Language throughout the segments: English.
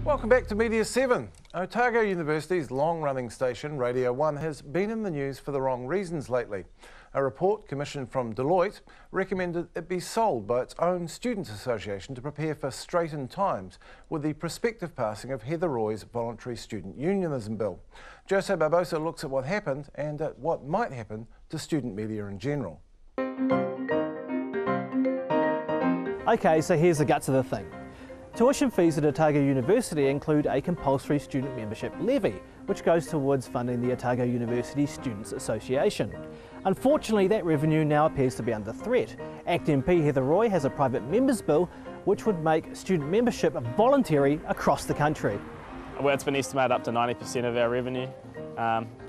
Welcome back to Media7. Otago University's long-running station, Radio 1, has been in the news for the wrong reasons lately. A report commissioned from Deloitte recommended it be sold by its own Students' Association to prepare for straitened times with the prospective passing of Heather Roy's Voluntary Student Unionism Bill. Jose Barbosa looks at what happened and at what might happen to student media in general. Okay, so here's the guts of the thing. Tuition fees at Otago University include a compulsory student membership levy, which goes towards funding the Otago University Students' Association. Unfortunately, that revenue now appears to be under threat. ACT MP Heather Roy has a private members bill which would make student membership voluntary across the country. Well, it's been estimated up to 90% of our revenue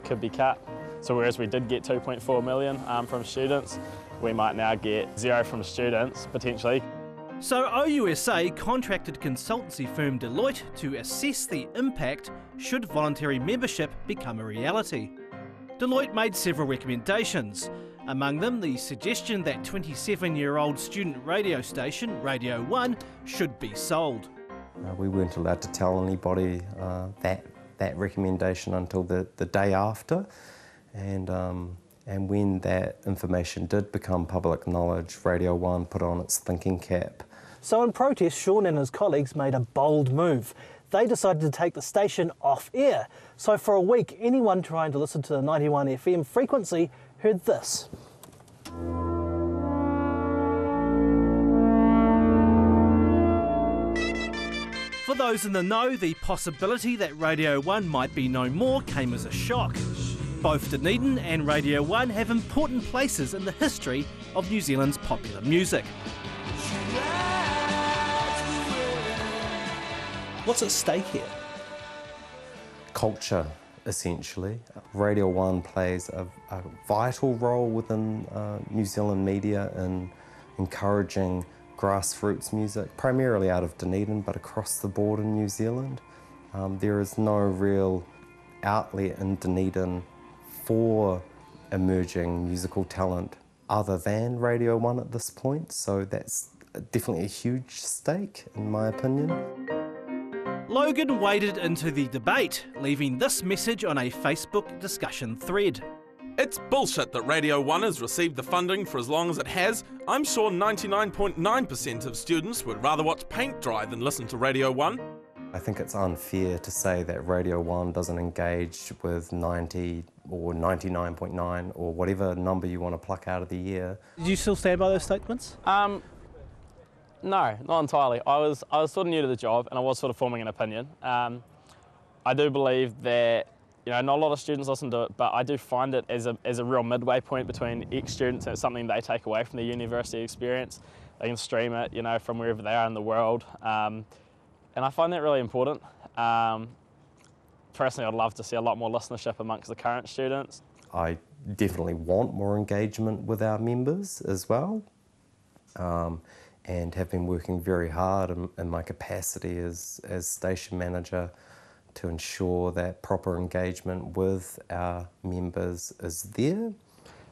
could be cut. So whereas we did get 2.4 million from students, we might now get zero from students, potentially. So OUSA contracted consultancy firm Deloitte to assess the impact should voluntary membership become a reality. Deloitte made several recommendations, among them the suggestion that 27-year-old student radio station Radio 1 should be sold. We weren't allowed to tell anybody that recommendation until the day after, and when that information did become public knowledge, Radio 1 put on its thinking cap. So in protest, Sean and his colleagues made a bold move. They decided to take the station off air. So for a week, anyone trying to listen to the 91 FM frequency heard this. For those in the know, the possibility that Radio 1 might be no more came as a shock. Both Dunedin and Radio 1 have important places in the history of New Zealand's popular music. What's at stake here? Culture, essentially. Radio 1 plays a vital role within New Zealand media in encouraging grassroots music, primarily out of Dunedin, but across the board in New Zealand. There is no real outlet in Dunedin for emerging musical talent other than Radio 1 at this point, so that's definitely a huge stake, in my opinion. Logan waded into the debate, leaving this message on a Facebook discussion thread. It's bullshit that Radio 1 has received the funding for as long as it has. I'm sure 99.9% of students would rather watch paint dry than listen to Radio 1. I think it's unfair to say that Radio 1 doesn't engage with 90 or 99.9 or whatever number you want to pluck out of the year. Do you still stand by those statements? No, not entirely. I was sort of new to the job and I was sort of forming an opinion. I do believe that not a lot of students listen to it, but I do find it as a real midway point between ex-students, and it's something they take away from their university experience. They can stream it, from wherever they are in the world, and I find that really important. Personally, I'd love to see a lot more listenership amongst the current students. I definitely want more engagement with our members as well. And have been working very hard in my capacity as station manager to ensure that proper engagement with our members is there.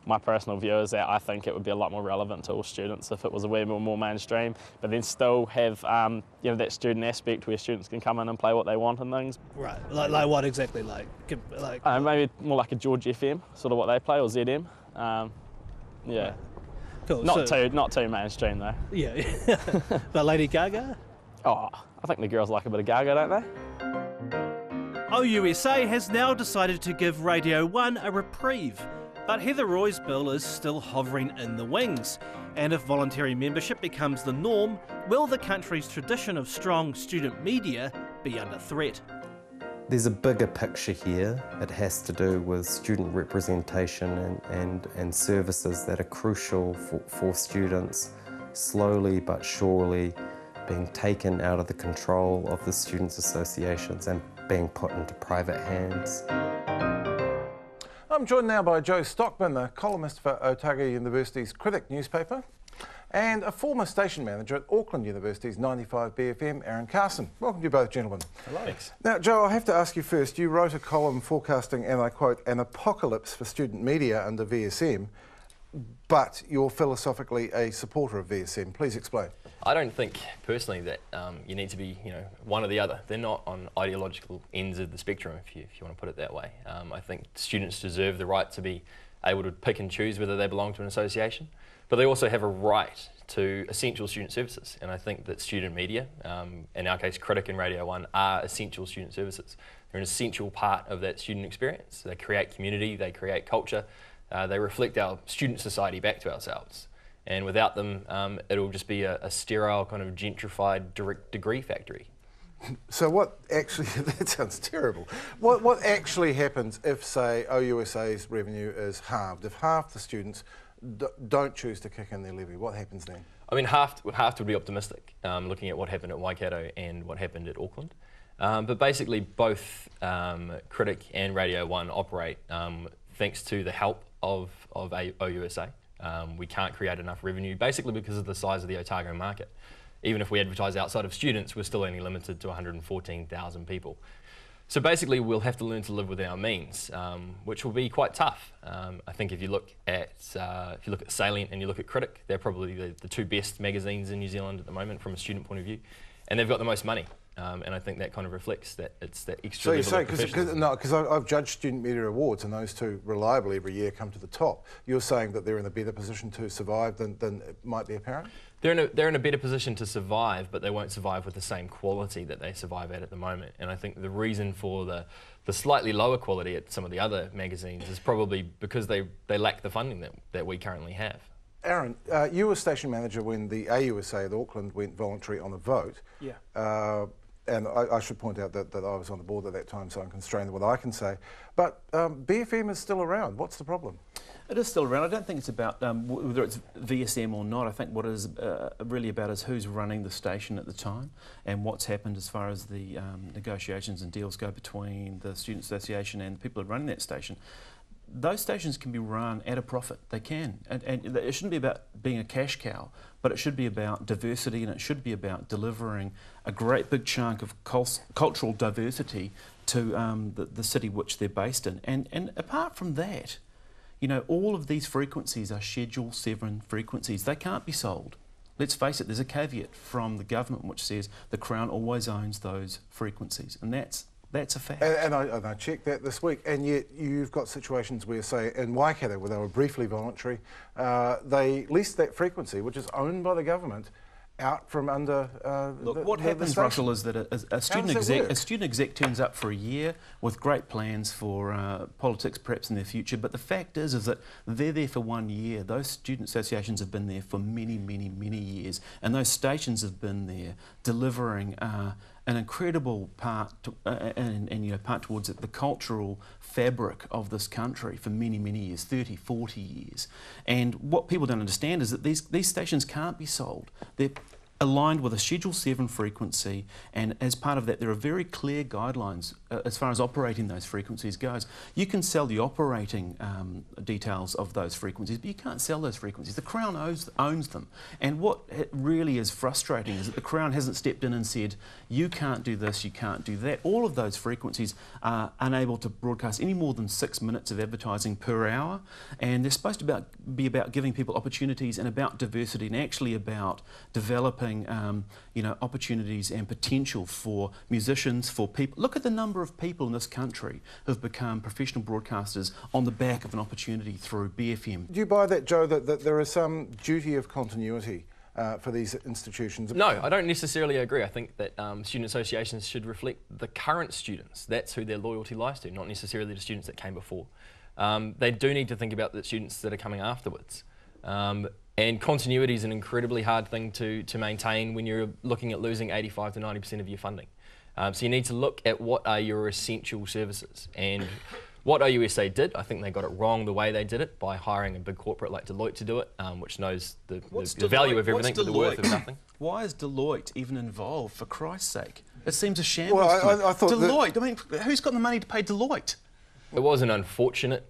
My personal view is that I think it would be a lot more relevant to all students if it was a wee bit more mainstream, but then still have that student aspect where students can come in and play what they want and things. Right, like what exactly? Maybe more like a George FM, sort of what they play, or ZM. Yeah. Right. Cool. Not too mainstream though. Yeah. But Lady Gaga? Oh, I think the girls like a bit of Gaga, don't they? OUSA has now decided to give Radio 1 a reprieve, but Heather Roy's bill is still hovering in the wings. And if voluntary membership becomes the norm, will the country's tradition of strong student media be under threat? There's a bigger picture here. It has to do with student representation and services that are crucial for students, slowly but surely being taken out of the control of the students' associations and being put into private hands. I'm joined now by Joe Stockman, a columnist for Otago University's Critic newspaper, and a former station manager at Auckland University's 95 BFM, Aaron Carson. Welcome to you both, gentlemen. Hello. Thanks. Now, Joe, I have to ask you first, you wrote a column forecasting, and I quote, an apocalypse for student media under VSM, but you're philosophically a supporter of VSM. Please explain. I don't think personally that you need to be, one or the other. They're not on ideological ends of the spectrum, if you want to put it that way. I think students deserve the right to be able to pick and choose whether they belong to an association, but they also have a right to essential student services. And I think that student media, in our case Critic and Radio 1, are essential student services. They're an essential part of that student experience. They create community, they create culture, they reflect our student society back to ourselves. And without them, it'll just be a sterile kind of gentrified direct degree factory. So what actually, that sounds terrible. What actually happens if, say, OUSA's revenue is halved? If half the students don't choose to kick in their levy, what happens then? I mean, half would be optimistic, looking at what happened at Waikato and what happened at Auckland. But basically both Critic and Radio 1 operate thanks to the help of OUSA. We can't create enough revenue, basically because of the size of the Otago market. Even if we advertise outside of students, we're still only limited to 114,000 people. So basically we'll have to learn to live within our means, which will be quite tough. I think if you look at Salient and you look at Critic, they're probably the two best magazines in New Zealand at the moment from a student point of view, and they've got the most money. And I think that kind of reflects that it's that extra level of professionalism. Because I've judged Student Media Awards and those two reliably every year come to the top. You're saying that they're in a better position to survive than it might be apparent? They're in a better position to survive, but they won't survive with the same quality that they survive at the moment. And I think the reason for the slightly lower quality at some of the other magazines is probably because they lack the funding that we currently have. Aaron, you were station manager when the AUSA at Auckland went voluntary on a vote. Yeah. And I should point out that I was on the board at that time, so I'm constrained in what I can say. But BFM is still around. What's the problem? It is still around. I don't think it's about whether it's VSM or not. I think what it is really about is who's running the station at the time and what's happened as far as the negotiations and deals go between the Student Association and the people who are running that station. Those stations can be run at a profit. They can. And it shouldn't be about being a cash cow, but it should be about diversity, and it should be about delivering a great big chunk of cultural diversity to the city which they're based in. And apart from that, all of these frequencies are Schedule 7 frequencies. They can't be sold. Let's face it, there's a caveat from the government which says the Crown always owns those frequencies, and that's a fact. And I checked that this week, and yet you've got situations where, say, in Waikato, where they were briefly voluntary, they leased that frequency, which is owned by the government, out from under Look, what happens, Russell, is that a student exec turns up for a year with great plans for politics perhaps in their future, but the fact is that they're there for 1 year. Those student associations have been there for many, many, many years, and those stations have been there delivering an incredible part part towards the cultural fabric of this country for many, many years, 30, 40 years. And what people don't understand is that these stations can't be sold. They're aligned with a Schedule 7 frequency, and as part of that there are very clear guidelines as far as operating those frequencies goes. You can sell the operating details of those frequencies, but you can't sell those frequencies. The Crown owns them. And what really is frustrating is that the Crown hasn't stepped in and said, you can't do this, you can't do that. All of those frequencies are unable to broadcast any more than 6 minutes of advertising per hour, and they're supposed to be about giving people opportunities and about diversity, and actually about developing opportunities and potential for musicians, for people. Look at the number of people in this country who've become professional broadcasters on the back of an opportunity through BFM. Do you buy that, Joe, that there is some duty of continuity for these institutions? No, I don't necessarily agree. I think that student associations should reflect the current students. That's who their loyalty lies to, not necessarily the students that came before. They do need to think about the students that are coming afterwards. And continuity is an incredibly hard thing to maintain when you're looking at losing 85 to 90% of your funding. So you need to look at what are your essential services. And what OUSA did, I think they got it wrong the way they did it by hiring a big corporate like Deloitte to do it, which knows the value of everything but the worth of nothing. Why is Deloitte even involved, for Christ's sake? It seems a shambles. Well, I thought Deloitte, I mean, who's got the money to pay Deloitte? It was an unfortunate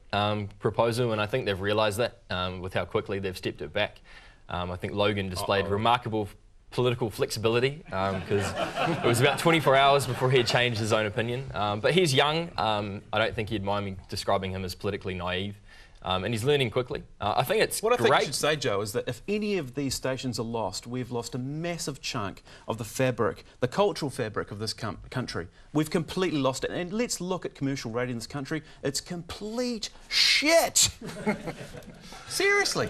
proposal, and I think they've realised that with how quickly they've stepped it back. I think Logan displayed remarkable political flexibility because it was about 24 hours before he had changed his own opinion. But he's young. I don't think he'd mind me describing him as politically naive. and he's learning quickly. I think it's What I great. think I should say, Joe, is that if any of these stations are lost, we've lost a massive chunk of the fabric, the cultural fabric of this country. We've completely lost it. And let's look at commercial radio in this country. It's complete shit. Seriously.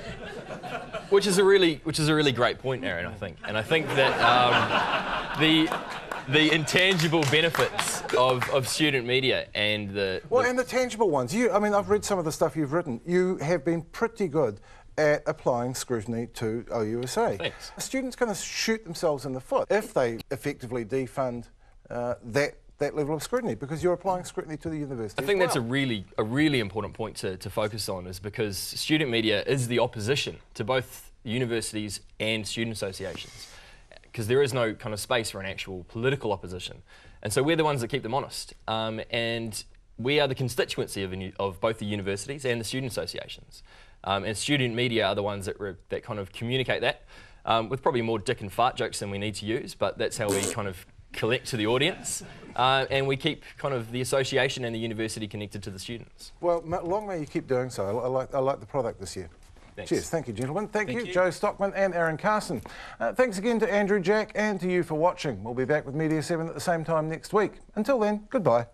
Which is a really great point, Aaron, I think. And I think that the intangible benefits of student media and the tangible ones. I mean, I've read some of the stuff you've written. You have been pretty good at applying scrutiny to OUSA. Thanks. Students going to shoot themselves in the foot if they effectively defund that level of scrutiny, because you're applying scrutiny to the university. I think that's a really important point to focus on, is because student media is the opposition to both universities and student associations, because there is no kind of space for an actual political opposition. And so we're the ones that keep them honest. And we are the constituency of both the universities and the student associations. And student media are the ones that kind of communicate that, with probably more dick and fart jokes than we need to use, but that's how we kind of collect to the audience. And we keep kind of the association and the university connected to the students. Well, long may you keep doing so. I like the product this year. Thanks. Cheers. Thank you, gentlemen. Thank you, Joe Stockman and Aaron Carson. Thanks again to Andrew, Jack, and to you for watching. We'll be back with Media 7 at the same time next week. Until then, goodbye.